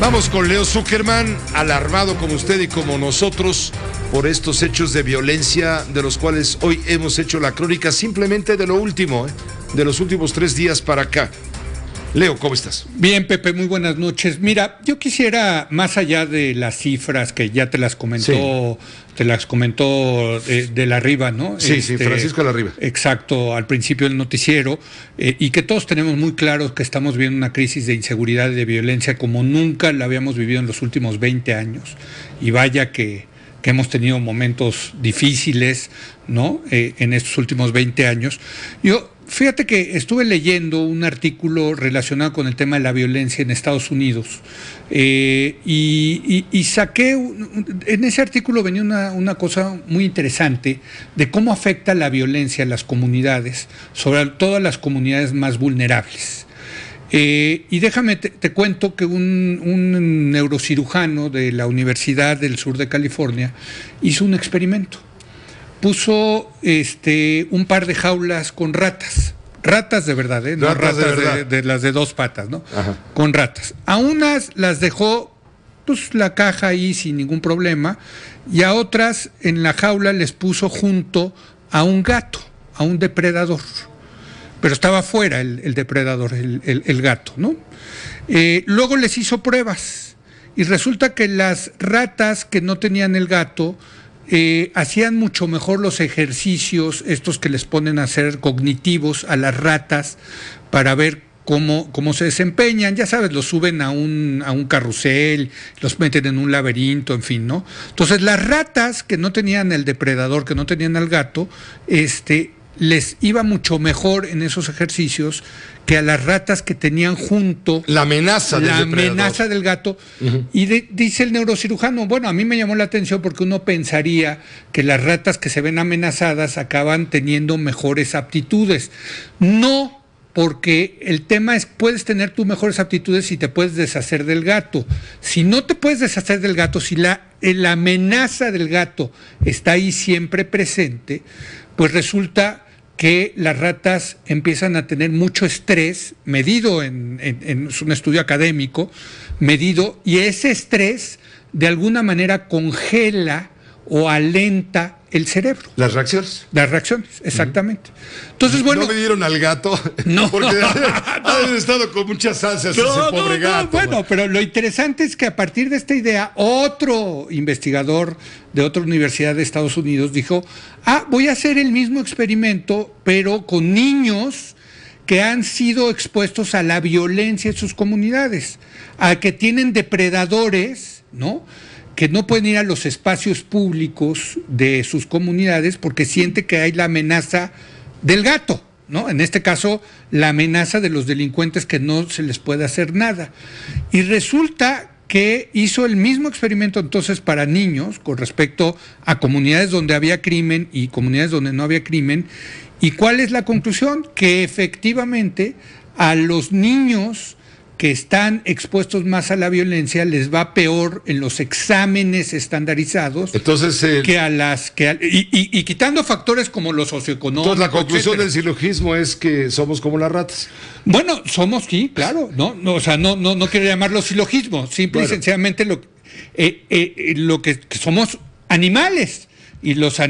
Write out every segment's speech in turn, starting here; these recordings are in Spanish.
Vamos con Leo Zuckerman, alarmado como usted y como nosotros por estos hechos de violencia de los cuales hoy hemos hecho la crónica simplemente de lo último, de los últimos 3 días para acá. Leo, ¿cómo estás? Bien, Pepe, muy buenas noches. Mira, yo quisiera, más allá de las cifras que ya te las comentó, de la Riva, ¿no? Sí, Francisco de la Riva. Exacto, al principio del noticiero, y que todos tenemos muy claro que estamos viviendo una crisis de inseguridad y de violencia como nunca la habíamos vivido en los últimos 20 años. Y vaya que hemos tenido momentos difíciles, ¿no? En estos últimos 20 años. Fíjate que estuve leyendo un artículo relacionado con el tema de la violencia en Estados Unidos y saqué, en ese artículo venía una cosa muy interesante de cómo afecta la violencia a las comunidades, sobre todo a las comunidades más vulnerables. Y déjame, te cuento que un neurocirujano de la Universidad del Sur de California hizo un experimento. Puso un par de jaulas con ratas de verdad, no ratas de las de 2 patas, ¿no? Ajá. Con ratas. A unas las dejó pues la caja ahí sin ningún problema, y a otras en la jaula les puso junto a un gato, a un depredador. Pero estaba fuera el depredador, el gato, ¿no? Luego les hizo pruebas y resulta que las ratas que no tenían el gato hacían mucho mejor los ejercicios, estos que les ponen a hacer cognitivos a las ratas para ver cómo se desempeñan. Ya sabes, los suben a un carrusel, los meten en un laberinto, en fin, ¿no? Entonces las ratas que no tenían el depredador, que no tenían al gato, les iba mucho mejor en esos ejercicios que a las ratas que tenían junto la amenaza del gato. Uh-huh. Y dice el neurocirujano, bueno, a mí me llamó la atención porque uno pensaría que las ratas que se ven amenazadas acaban teniendo mejores aptitudes. No, porque el tema es, puedes tener tú mejores aptitudes si te puedes deshacer del gato. Si no te puedes deshacer del gato, si la amenaza del gato está ahí siempre presente, pues resulta que las ratas empiezan a tener mucho estrés, medido es un estudio académico, medido, y ese estrés de alguna manera congela o alenta el cerebro. ¿Las reacciones? Las reacciones, exactamente. Entonces, bueno... ¿No me dieron al gato? No. Porque han estado con muchas ansias ese pobre gato. Bueno, pero lo interesante es que a partir de esta idea, otro investigador de otra universidad de Estados Unidos dijo, voy a hacer el mismo experimento, pero con niños que han sido expuestos a la violencia en sus comunidades, a que tienen depredadores, ¿no?, que no pueden ir a los espacios públicos de sus comunidades porque siente que hay la amenaza del gato, ¿no? En este caso, la amenaza de los delincuentes, que no se les puede hacer nada. Y resulta que hizo el mismo experimento entonces para niños con respecto a comunidades donde había crimen y comunidades donde no había crimen. ¿Y cuál es la conclusión? Que efectivamente a los niños que están expuestos más a la violencia les va peor en los exámenes estandarizados. Entonces, y quitando factores como los socioeconómicos. Entonces la conclusión del silogismo es que somos como las ratas. Bueno, somos, sí, claro, o sea, no quiero llamarlo silogismo, simple y sencillamente lo que somos animales. Y los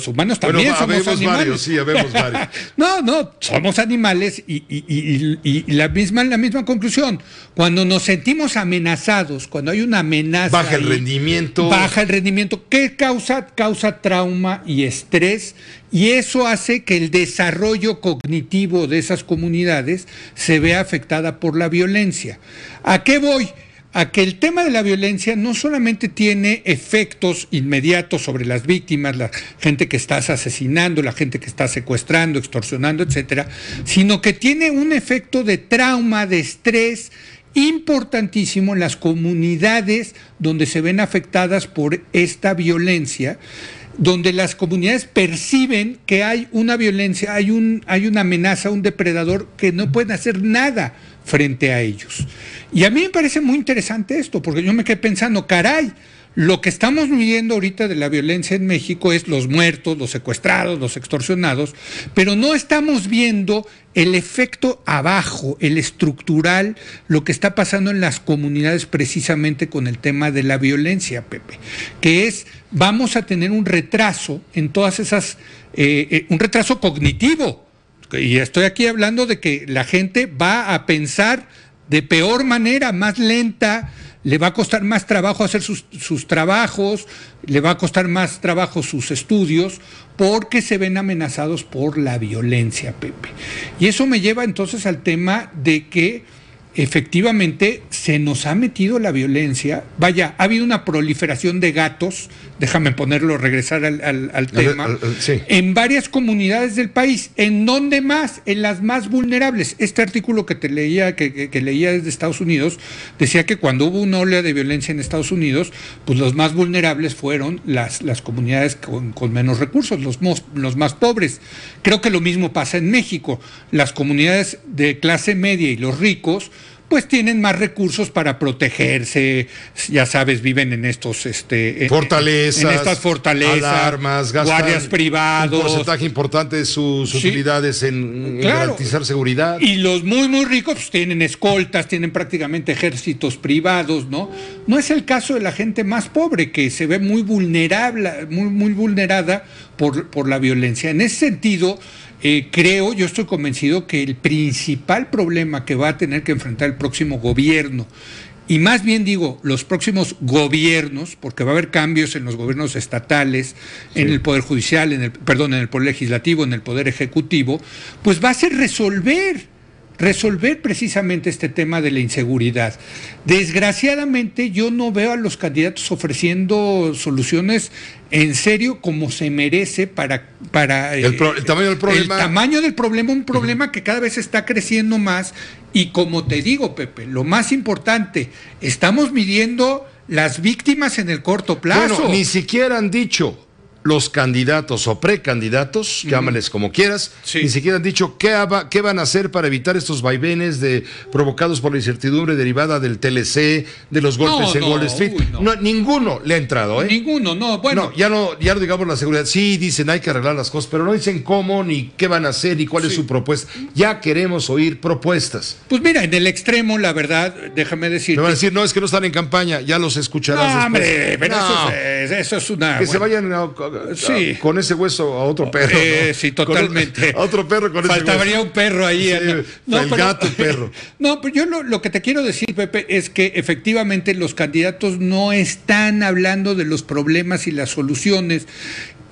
humanos también somos animales. Sí, habemos varios. No, somos animales y la misma conclusión. Cuando nos sentimos amenazados, cuando hay una amenaza... Baja el rendimiento. ¿Qué causa? Causa trauma y estrés, y eso hace que el desarrollo cognitivo de esas comunidades se vea afectada por la violencia. ¿A qué voy? A que el tema de la violencia no solamente tiene efectos inmediatos sobre las víctimas, la gente que estás asesinando, la gente que estás secuestrando, extorsionando, etcétera, sino que tiene un efecto de trauma, de estrés importantísimo en las comunidades donde se ven afectadas por esta violencia, donde las comunidades perciben que hay una violencia, hay una amenaza, un depredador que no pueden hacer nada frente a ellos. Y a mí me parece muy interesante esto, porque yo me quedé pensando, caray, Lo que estamos viviendo ahorita de la violencia en México es los muertos, los secuestrados, los extorsionados, pero no estamos viendo el efecto abajo, el estructural, lo que está pasando en las comunidades precisamente con el tema de la violencia, Pepe, que es, vamos a tener un retraso en todas esas, un retraso cognitivo, y estoy aquí hablando de que la gente va a pensar de peor manera, más lenta, le va a costar más trabajo hacer sus trabajos, le va a costar más trabajo sus estudios, porque se ven amenazados por la violencia, Pepe. Y eso me lleva entonces al tema de que efectivamente se nos ha metido la violencia. Vaya, ha habido una proliferación de gatos, déjame ponerlo, regresar al tema, sí, en varias comunidades del país. ¿En dónde más? En las más vulnerables. Este artículo que te leía, que leía desde Estados Unidos, decía que cuando hubo una ola de violencia en Estados Unidos, pues los más vulnerables fueron las comunidades con menos recursos, los más pobres. Creo que lo mismo pasa en México. Las comunidades de clase media y los ricos pues tienen más recursos para protegerse, ya sabes, viven en estos fortalezas, en estas fortalezas, alarmas, guardias privados, un porcentaje importante de sus utilidades en garantizar seguridad. Y los muy ricos pues, tienen escoltas, tienen prácticamente ejércitos privados, ¿no? No es el caso de la gente más pobre, que se ve muy vulnerable, muy vulnerada por la violencia. En ese sentido, yo estoy convencido que el principal problema que va a tener que enfrentar el próximo gobierno, y más bien digo, los próximos gobiernos, porque va a haber cambios en los gobiernos estatales, sí, en el Poder Judicial, en el Poder Legislativo, en el Poder Ejecutivo, pues va a ser resolver precisamente este tema de la inseguridad. Desgraciadamente yo no veo a los candidatos ofreciendo soluciones en serio como se merece para el tamaño del problema. El tamaño del problema, un problema que cada vez está creciendo más, y como te digo, Pepe, lo más importante, estamos midiendo las víctimas en el corto plazo. Bueno, ni siquiera han dicho los candidatos o precandidatos, llámales como quieras, sí, ni siquiera han dicho qué van a hacer para evitar estos vaivenes provocados por la incertidumbre derivada del TLC, de los golpes en Wall Street. No, ninguno le ha entrado, ¿eh? Ninguno, no, bueno. Ya no digamos la seguridad. Sí, dicen hay que arreglar las cosas, pero no dicen cómo, ni qué van a hacer, ni cuál es su propuesta. Ya queremos oír propuestas. Pues mira, en el extremo, la verdad, déjame decir. Me van a decir, no, es que no están en campaña, ya los escucharás después. Hombre, pero eso es una... Que se vayan con ese hueso a otro perro. ¿no? Sí, totalmente. A otro perro con Faltaría un perro ahí. Sí, el gato perro. No, pero yo lo que te quiero decir, Pepe, es que efectivamente los candidatos no están hablando de los problemas y las soluciones.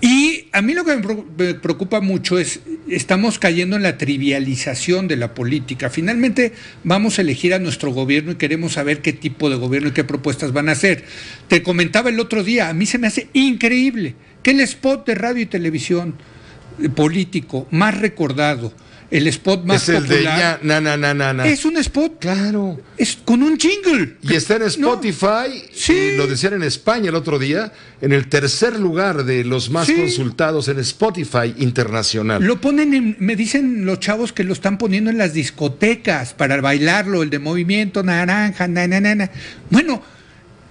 Y a mí lo que me preocupa mucho es, estamos cayendo en la trivialización de la política. Finalmente vamos a elegir a nuestro gobierno y queremos saber qué tipo de gobierno y qué propuestas van a hacer. Te comentaba el otro día, a mí se me hace increíble que el spot de radio y televisión político más recordado, el spot más popular, es un spot, claro, es con un jingle. Y está en Spotify, sí, lo decían en España el otro día, en el tercer lugar de los más consultados en Spotify internacional. Lo ponen me dicen los chavos que lo están poniendo en las discotecas para bailarlo, el de Movimiento Naranja, Bueno,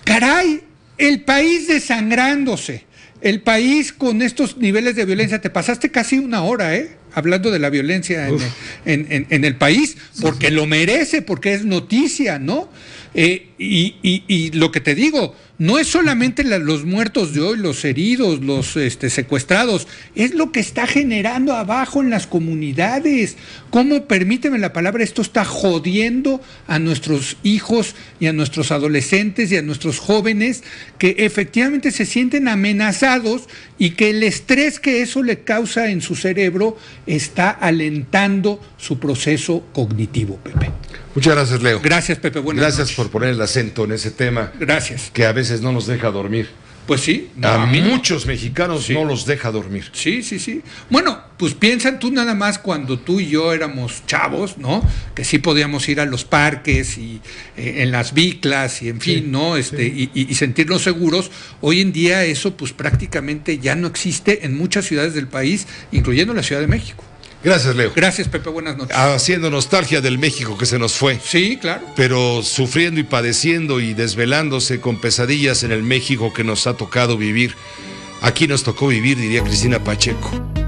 caray, el país desangrándose, el país con estos niveles de violencia. Te pasaste casi una hora, hablando de la violencia en el país, porque lo merece, porque es noticia, ¿no? Y lo que te digo, no es solamente los muertos de hoy, los heridos, los secuestrados, es lo que está generando abajo en las comunidades. ¿Cómo, permíteme la palabra, esto está jodiendo a nuestros hijos y a nuestros adolescentes y a nuestros jóvenes, que efectivamente se sienten amenazados y que el estrés que eso le causa en su cerebro está alentando su proceso cognitivo, Pepe? Muchas gracias, Leo. Gracias, Pepe. Buenas noches. Por poner el acento en ese tema. Gracias. Que a veces no nos deja dormir. Pues sí. A muchos mexicanos no los deja dormir. Sí. Bueno, pues piensan tú nada más cuando tú y yo éramos chavos, ¿no? Que sí podíamos ir a los parques y en las biclas y en fin, ¿no? Y sentirnos seguros. Hoy en día eso pues prácticamente ya no existe en muchas ciudades del país, incluyendo la Ciudad de México. Gracias, Leo. Gracias, Pepe, buenas noches. Haciendo nostalgia del México que se nos fue. Sí, claro. Pero sufriendo y padeciendo y desvelándose con pesadillas en el México que nos ha tocado vivir. Aquí nos tocó vivir, diría Cristina Pacheco.